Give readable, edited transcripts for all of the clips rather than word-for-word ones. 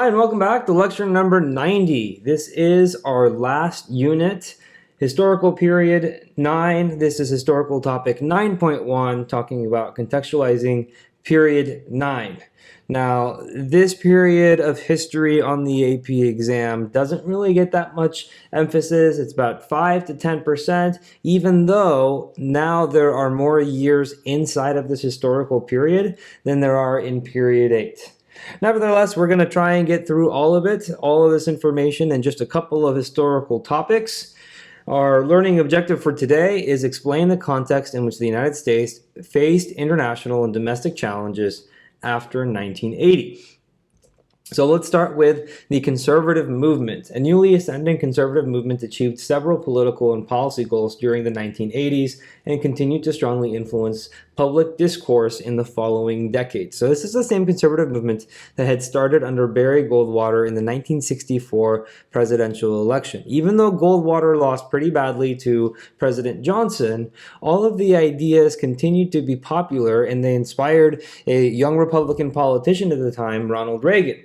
Hi, and welcome back to lecture number 90. This is our last unit, historical period 9. This is historical topic 9.1, talking about contextualizing period 9. Now, this period of history on the AP exam doesn't really get that much emphasis. It's about 5 to 10%, even though now there are more years inside of this historical period than there are in period 8. Nevertheless, we're going to try and get through all of it, all of this information, and just a couple of historical topics. Our learning objective for today is explain the context in which the United States faced international and domestic challenges after 1980. So let's start with the conservative movement. A newly ascending conservative movement achieved several political and policy goals during the 1980s and continued to strongly influence public discourse in the following decades. So this is the same conservative movement that had started under Barry Goldwater in the 1964 presidential election. Even though Goldwater lost pretty badly to President Johnson, all of the ideas continued to be popular, and they inspired a young Republican politician at the time, Ronald Reagan.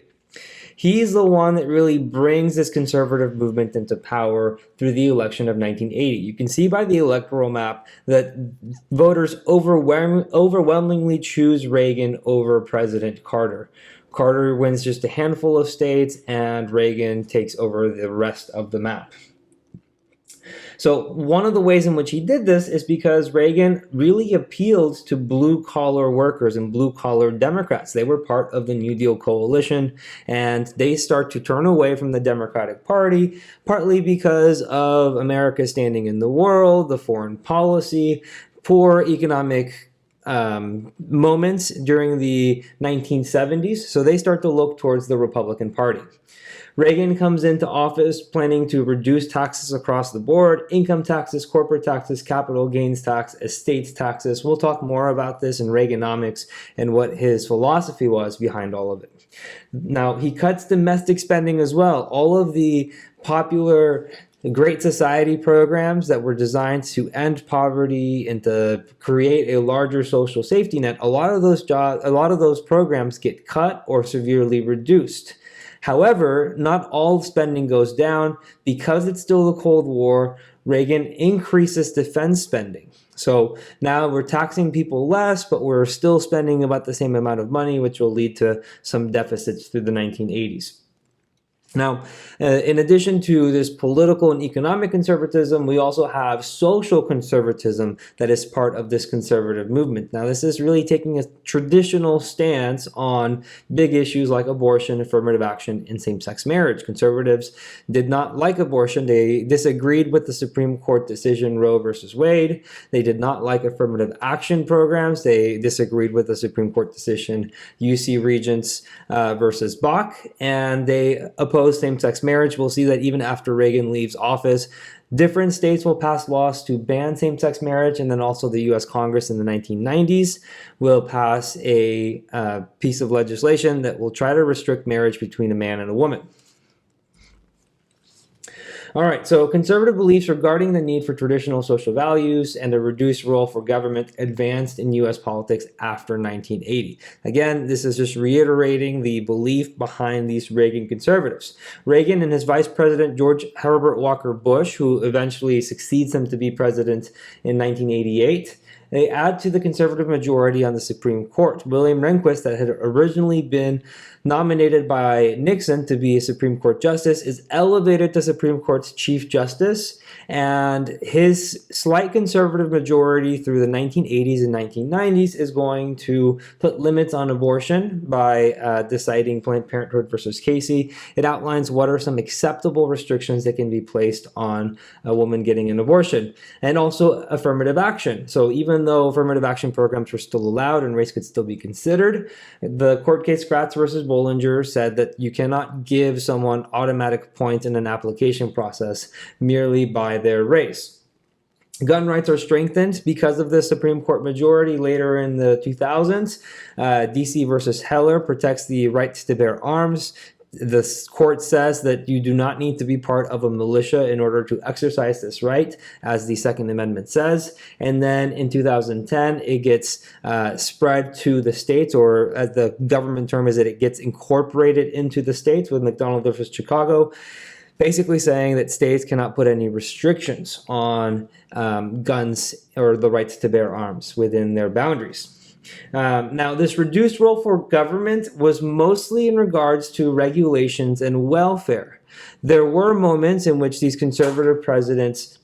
He's the one that really brings this conservative movement into power through the election of 1980. You can see by the electoral map that voters overwhelmingly choose Reagan over President Carter. Carter wins just a handful of states, and Reagan takes over the rest of the map. So one of the ways in which he did this is because Reagan really appealed to blue-collar workers and blue-collar Democrats. They were part of the New Deal coalition, and they start to turn away from the Democratic Party, partly because of America's standing in the world, the foreign policy, poor economic moments during the 1970s. So they start to look towards the Republican Party. Reagan comes into office planning to reduce taxes across the board: income taxes, corporate taxes, capital gains tax, estate taxes. We'll talk more about this in Reaganomics and what his philosophy was behind all of it. Now, he cuts domestic spending as well. All of the popular Great Society programs that were designed to end poverty and to create a larger social safety net, a lot of those programs get cut or severely reduced. However, not all spending goes down. Because it's still the Cold War, Reagan increases defense spending. So now we're taxing people less, but we're still spending about the same amount of money, which will lead to some deficits through the 1980s. Now, in addition to this political and economic conservatism, we also have social conservatism that is part of this conservative movement. Now, this is really taking a traditional stance on big issues like abortion, affirmative action, and same-sex marriage. Conservatives did not like abortion. They disagreed with the Supreme Court decision Roe versus Wade. They did not like affirmative action programs. They disagreed with the Supreme Court decision UC Regents versus Bach, and they opposed same-sex marriage. We'll see that even after Reagan leaves office, different states will pass laws to ban same-sex marriage, and then also the U.S. Congress in the 1990s will pass a piece of legislation that will try to restrict marriage between a man and a woman. All right, so conservative beliefs regarding the need for traditional social values and a reduced role for government advanced in U.S. politics after 1980. Again, this is just reiterating the belief behind these Reagan conservatives. Reagan and his vice president, George Herbert Walker Bush, who eventually succeeds him to be president in 1988, they add to the conservative majority on the Supreme Court. William Rehnquist, that had originally been nominated by Nixon to be a Supreme Court justice, is elevated to Supreme Court's Chief Justice, and his slight conservative majority through the 1980s and 1990s is going to put limits on abortion by deciding Planned Parenthood versus Casey. It outlines what are some acceptable restrictions that can be placed on a woman getting an abortion, and also affirmative action. So even though affirmative action programs were still allowed and race could still be considered, the court case Gratz versus Bollinger said that you cannot give someone automatic points in an application process merely by their race. Gun rights are strengthened because of the Supreme Court majority later in the 2000s. DC versus Heller protects the right to bear arms. The court says that you do not need to be part of a militia in order to exercise this right, as the Second Amendment says. And then in 2010, it gets spread to the states, or as the government term is, that it gets incorporated into the states with McDonald versus Chicago, basically saying that states cannot put any restrictions on guns or the right to bear arms within their boundaries. Now, this reduced role for government was mostly in regards to regulations and welfare. There were moments in which these conservative presidents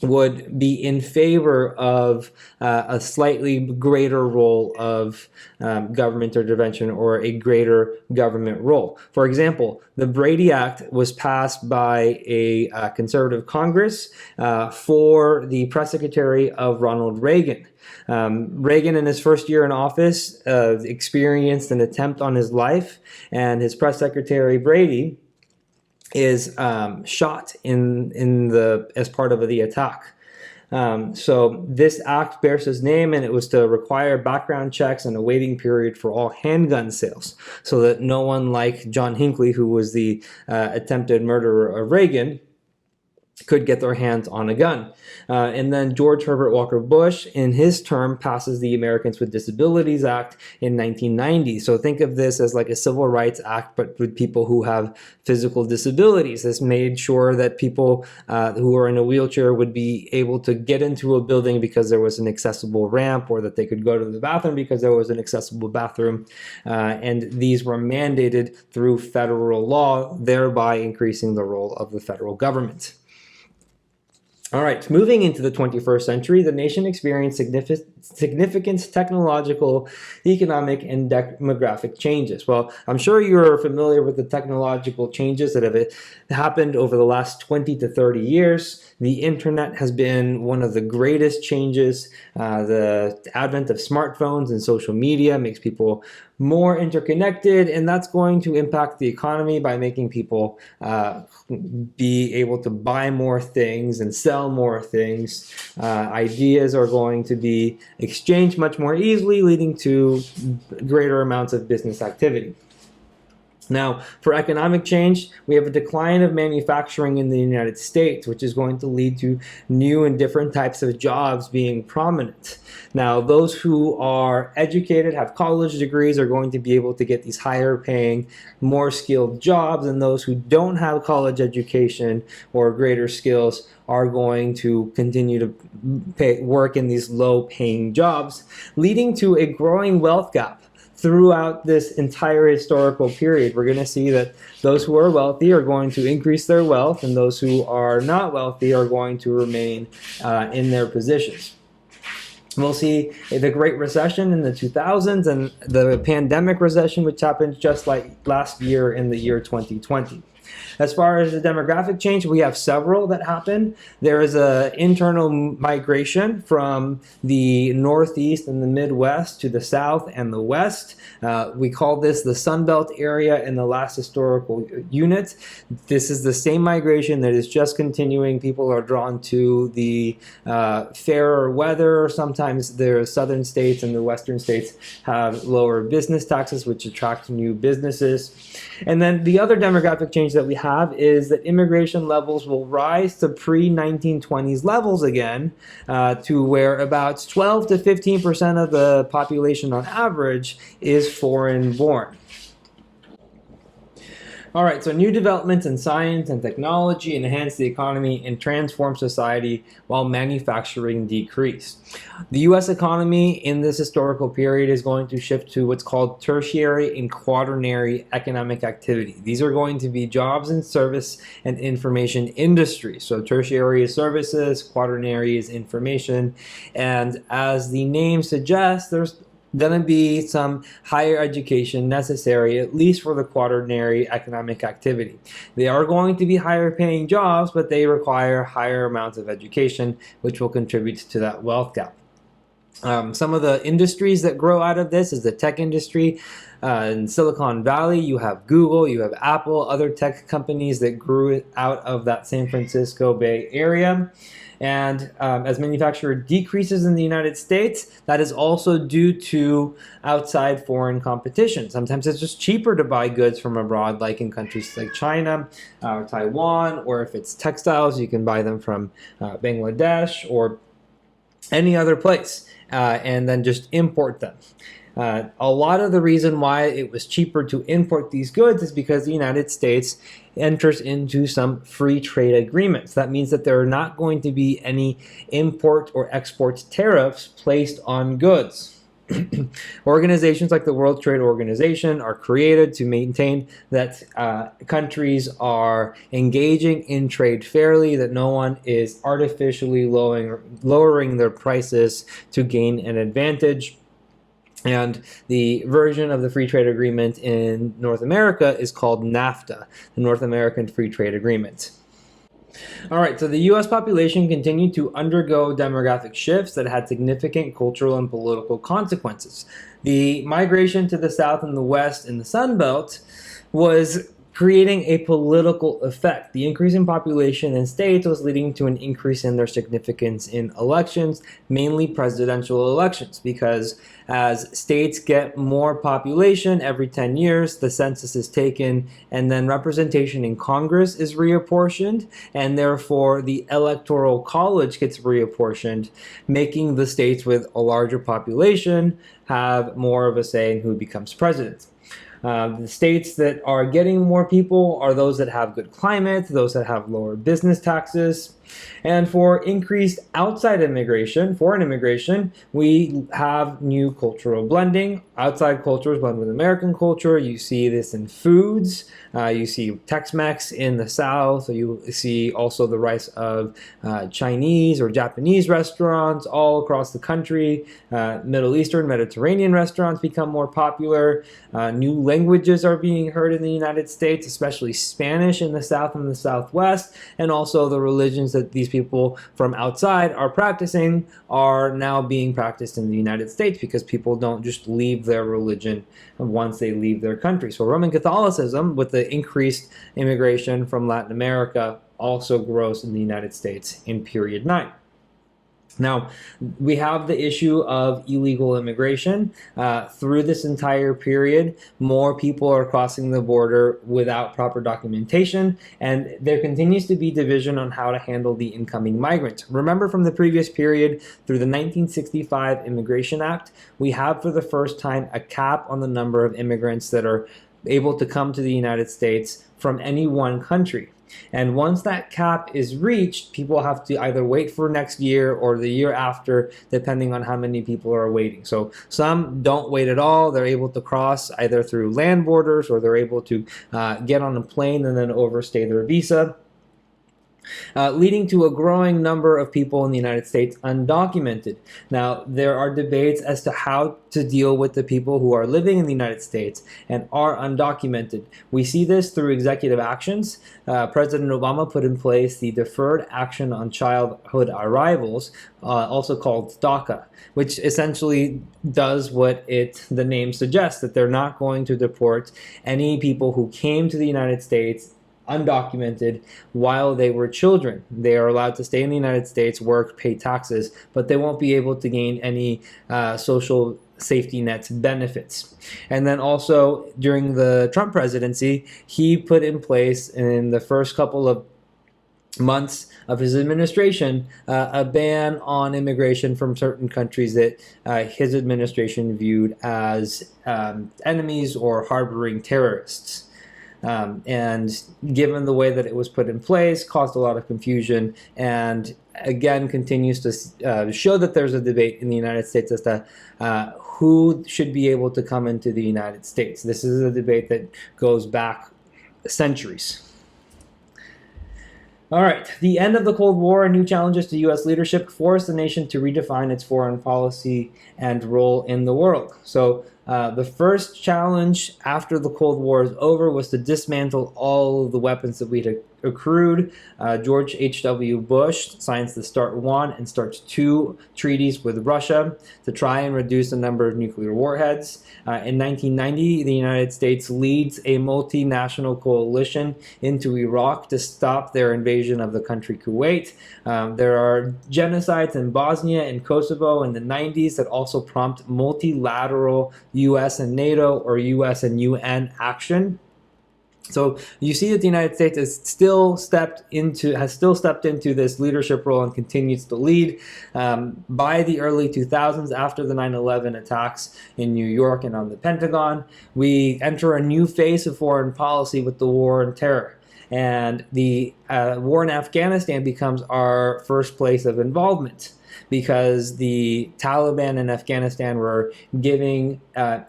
would be in favor of a slightly greater role of government intervention, or a greater government role. For example, the Brady Act was passed by a conservative Congress for the press secretary of Ronald Reagan. Reagan, in his first year in office, experienced an attempt on his life, and his press secretary, Brady, is shot as part of the attack. So this act bears his name, and it was to require background checks and a waiting period for all handgun sales, so that no one like John Hinckley, who was the attempted murderer of Reagan, could get their hands on a gun. And then George Herbert Walker Bush, in his term, passes the Americans with Disabilities Act in 1990. So think of this as like a civil rights act, but with people who have physical disabilities. This made sure that people who are in a wheelchair would be able to get into a building because there was an accessible ramp, or that they could go to the bathroom because there was an accessible bathroom. And these were mandated through federal law, thereby increasing the role of the federal government. All right, moving into the 21st century, the nation experienced significant technological, economic, and demographic changes. Well, I'm sure you're familiar with the technological changes that have happened over the last 20 to 30 years. The internet has been one of the greatest changes. The advent of smartphones and social media makes people more interconnected, and that's going to impact the economy by making people be able to buy more things and sell more things. Ideas are going to be exchanged much more easily, leading to greater amounts of business activity. Now, for economic change, we have a decline of manufacturing in the United States, which is going to lead to new and different types of jobs being prominent. Now, those who are educated, have college degrees, are going to be able to get these higher paying, more skilled jobs, and those who don't have college education or greater skills are going to continue to work in these low paying jobs, leading to a growing wealth gap. Throughout this entire historical period, we're going to see that those who are wealthy are going to increase their wealth, and those who are not wealthy are going to remain in their positions. We'll see the Great Recession in the 2000s and the pandemic recession, which happened just like last year in the year 2020. As far as the demographic change, we have several that happen. There is an internal migration from the Northeast and the Midwest to the South and the West. We call this the Sun Belt area in the last historical unit. This is the same migration that is just continuing. People are drawn to the fairer weather. Sometimes the southern states and the western states have lower business taxes, which attract new businesses. And then the other demographic change that we have is that immigration levels will rise to pre-1920s levels again, to where about 12 to 15% of the population on average is foreign born. All right, so new developments in science and technology enhance the economy and transform society while manufacturing decreased. The U.S. economy in this historical period is going to shift to what's called tertiary and quaternary economic activity. These are going to be jobs and service and information industries. So tertiary is services, quaternary is information, and as the name suggests, there's going to be some higher education necessary, at least for the quaternary economic activity. They are going to be higher paying jobs, but they require higher amounts of education, which will contribute to that wealth gap. Some of the industries that grow out of this is the tech industry. In Silicon Valley, you have Google, you have Apple, other tech companies that grew out of that San Francisco Bay Area. And as manufacturing decreases in the United States, that is also due to outside foreign competition. Sometimes it's just cheaper to buy goods from abroad, like in countries like China or Taiwan, or if it's textiles, you can buy them from Bangladesh or any other place, and then just import them. A lot of the reason why it was cheaper to import these goods is because the United States enters into some free trade agreements. That means that there are not going to be any import or export tariffs placed on goods. Organizations like the World Trade Organization are created to maintain that countries are engaging in trade fairly, that no one is artificially lowering their prices to gain an advantage. And the version of the free trade agreement in North America is called NAFTA, the North American Free Trade Agreement. All right, so the U.S. population continued to undergo demographic shifts that had significant cultural and political consequences. The migration to the South and the West in the Sun Belt was creating a political effect. The increase in population in states was leading to an increase in their significance in elections, mainly presidential elections, because as states get more population every 10 years, the census is taken, and then representation in Congress is reapportioned, and therefore the Electoral College gets reapportioned, making the states with a larger population have more of a say in who becomes president. The states that are getting more people are those that have good climate, those that have lower business taxes. And for increased outside immigration, foreign immigration, we have new cultural blending. Outside cultures blend with American culture. You see this in foods. You see Tex-Mex in the South. You see also the rise of Chinese or Japanese restaurants all across the country. Middle Eastern, Mediterranean restaurants become more popular. New languages are being heard in the United States, especially Spanish in the South and the Southwest, and also the religions that these people from outside are practicing are now being practiced in the United States, because people don't just leave their religion once they leave their country. So Roman Catholicism, with the increased immigration from Latin America, also grows in the United States in period 9. Now, we have the issue of illegal immigration. Through this entire period, more people are crossing the border without proper documentation, and there continues to be division on how to handle the incoming migrants. Remember, from the previous period, through the 1965 Immigration Act, we have for the first time a cap on the number of immigrants that are able to come to the United States from any one country. And once that cap is reached, people have to either wait for next year or the year after, depending on how many people are waiting. So some don't wait at all. They're able to cross either through land borders, or they're able to get on a plane and then overstay their visa. Leading to a growing number of people in the United States undocumented. Now, there are debates as to how to deal with the people who are living in the United States and are undocumented. We see this through executive actions. President Obama put in place the Deferred Action on Childhood Arrivals, also called DACA, which essentially does what the name suggests, that they're not going to deport any people who came to the United States undocumented while they were children. They are allowed to stay in the United States, work, pay taxes, but they won't be able to gain any social safety net benefits. And then also during the Trump presidency, he put in place in the first couple of months of his administration a ban on immigration from certain countries that his administration viewed as enemies or harboring terrorists. And given the way that it was put in place, caused a lot of confusion, and again continues to show that there's a debate in the United States as to who should be able to come into the United States. This is a debate that goes back centuries. All right, the end of the Cold War and new challenges to U.S. leadership forced the nation to redefine its foreign policy and role in the world. So The first challenge after the Cold War is over was to dismantle all of the weapons that we'd accrued. George H.W. Bush signs the START 1 and START 2 treaties with Russia to try and reduce the number of nuclear warheads. In 1990, the United States leads a multinational coalition into Iraq to stop their invasion of the country Kuwait. There are genocides in Bosnia and Kosovo in the 90s that also prompt multilateral US and NATO or US and UN action. So you see that the United States has still stepped into this leadership role and continues to lead. By the early 2000s, after the 9/11 attacks in New York and on the Pentagon, we enter a new phase of foreign policy with the war on terror. And the war in Afghanistan becomes our first place of involvement, because the Taliban in Afghanistan were giving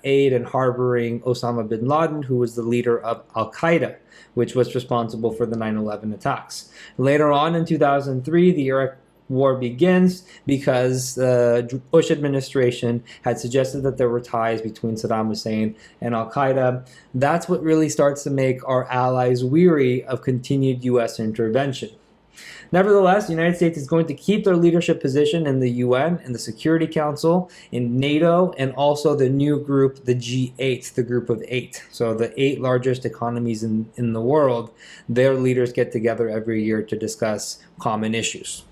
aid and harboring Osama bin Laden, who was the leader of Al-Qaeda, which was responsible for the 9/11 attacks. Later on in 2003, the Iraq War begins because the Bush administration had suggested that there were ties between Saddam Hussein and Al-Qaeda. That's what really starts to make our allies weary of continued U.S. intervention. Nevertheless, the United States is going to keep their leadership position in the UN, in the Security Council, in NATO, and also the new group, the G8, the group of 8. So the 8 largest economies in the world, their leaders get together every year to discuss common issues.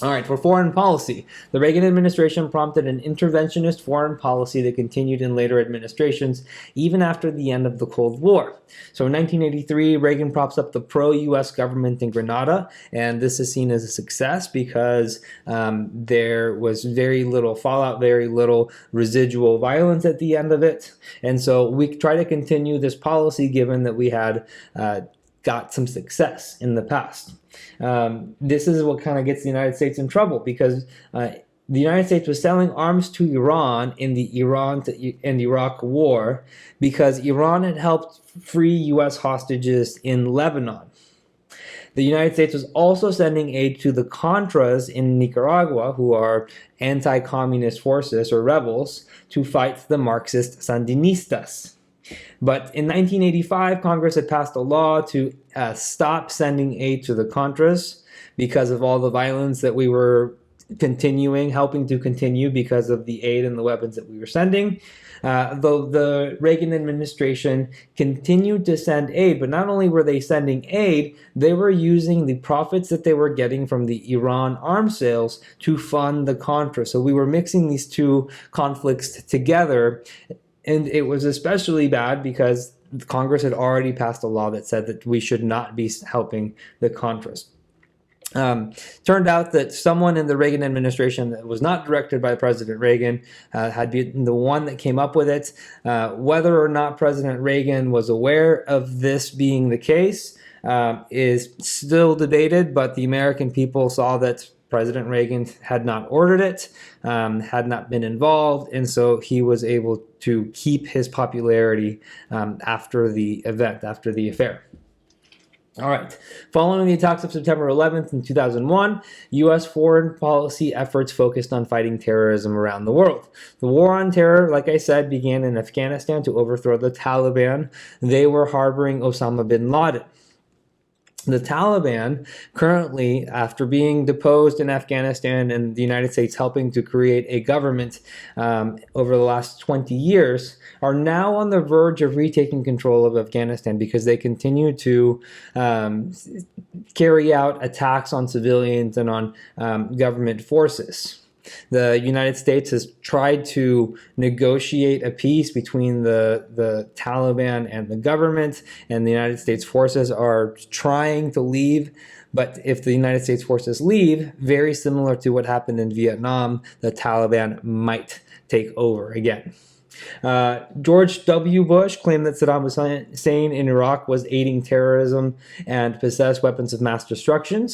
All right, for foreign policy, the Reagan administration prompted an interventionist foreign policy that continued in later administrations, even after the end of the Cold War. So in 1983, Reagan props up the pro-U.S. government in Grenada, and this is seen as a success because there was very little fallout, very little residual violence at the end of it. And so we try to continue this policy given that we had got some success in the past. This is what kind of gets the United States in trouble, because the United States was selling arms to Iran in the Iran and Iraq war because Iran had helped free U.S. hostages in Lebanon. The United States was also sending aid to the Contras in Nicaragua, who are anti-communist forces or rebels, to fight the Marxist Sandinistas. But in 1985, Congress had passed a law to stop sending aid to the Contras because of all the violence that we were helping to continue because of the aid and the weapons that we were sending. Though the Reagan administration continued to send aid, but not only were they sending aid, they were using the profits that they were getting from the Iran arms sales to fund the Contras. So we were mixing these two conflicts together. And it was especially bad because Congress had already passed a law that said that we should not be helping the Contras. Turned out that someone in the Reagan administration that was not directed by President Reagan had been the one that came up with it. Whether or not President Reagan was aware of this being the case is still debated, but the American people saw that President Reagan had not ordered it, had not been involved, and so he was able to keep his popularity after the event, after the affair. All right. Following the attacks of September 11th in 2001, U.S. foreign policy efforts focused on fighting terrorism around the world. The war on terror, like I said, began in Afghanistan to overthrow the Taliban. They were harboring Osama bin Laden. The Taliban currently, after being deposed in Afghanistan and the United States helping to create a government over the last 20 years, are now on the verge of retaking control of Afghanistan because they continue to carry out attacks on civilians and on government forces. The United States has tried to negotiate a peace between the Taliban and the government, and the United States forces are trying to leave. But if the United States forces leave, very similar to what happened in Vietnam, the Taliban might take over again. George W. Bush claimed that Saddam Hussein in Iraq was aiding terrorism and possessed weapons of mass destruction.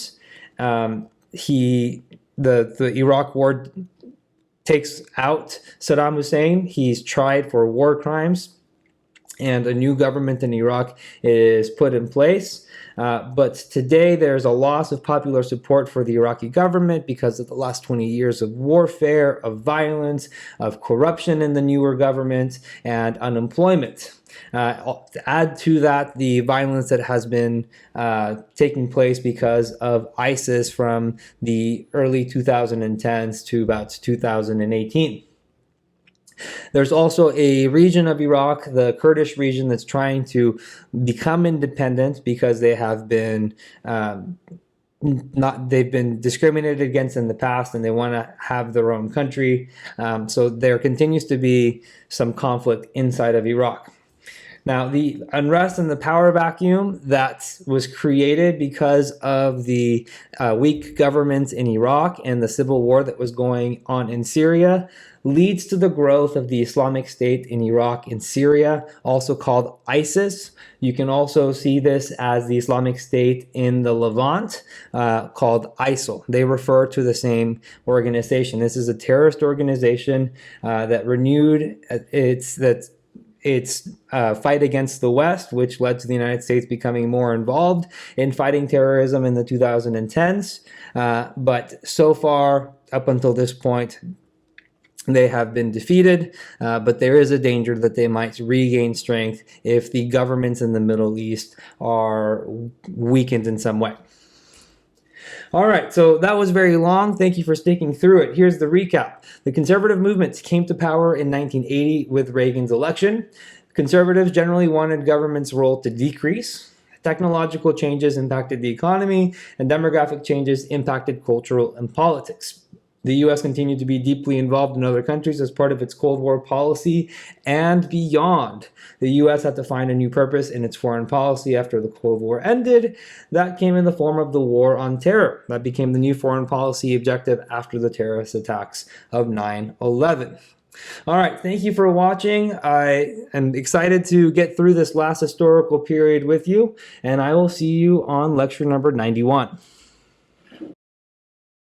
The Iraq war takes out Saddam Hussein. He's tried for war crimes. and a new government in Iraq is put in place. But today there's a loss of popular support for the Iraqi government because of the last 20 years of warfare, of violence, of corruption in the newer government, and unemployment. Add to that the violence that has been taking place because of ISIS from the early 2010s to about 2018. There's also a region of Iraq, the Kurdish region, that's trying to become independent because they have been they've been discriminated against in the past, and they want to have their own country. So there continues to be some conflict inside of Iraq. Now, the unrest and the power vacuum that was created because of the weak governments in Iraq and the civil war that was going on in Syria leads to the growth of the Islamic State in Iraq and Syria, also called ISIS. You can also see this as the Islamic State in the Levant, called ISIL. They refer to the same organization. This is a terrorist organization that renewed its fight against the West, which led to the United States becoming more involved in fighting terrorism in the 2010s. But so far, up until this point, they have been defeated, but there is a danger that they might regain strength if the governments in the Middle East are weakened in some way. All right, so that was very long. Thank you for sticking through it. Here's the recap. The conservative movements came to power in 1980 with Reagan's election. Conservatives generally wanted government's role to decrease. Technological changes impacted the economy, and demographic changes impacted cultural and politics. The U.S. continued to be deeply involved in other countries as part of its Cold War policy and beyond. The U.S. had to find a new purpose in its foreign policy after the Cold War ended. That came in the form of the War on Terror. That became the new foreign policy objective after the terrorist attacks of 9/11. All right, thank you for watching. I am excited to get through this last historical period with you, and I will see you on lecture number 91.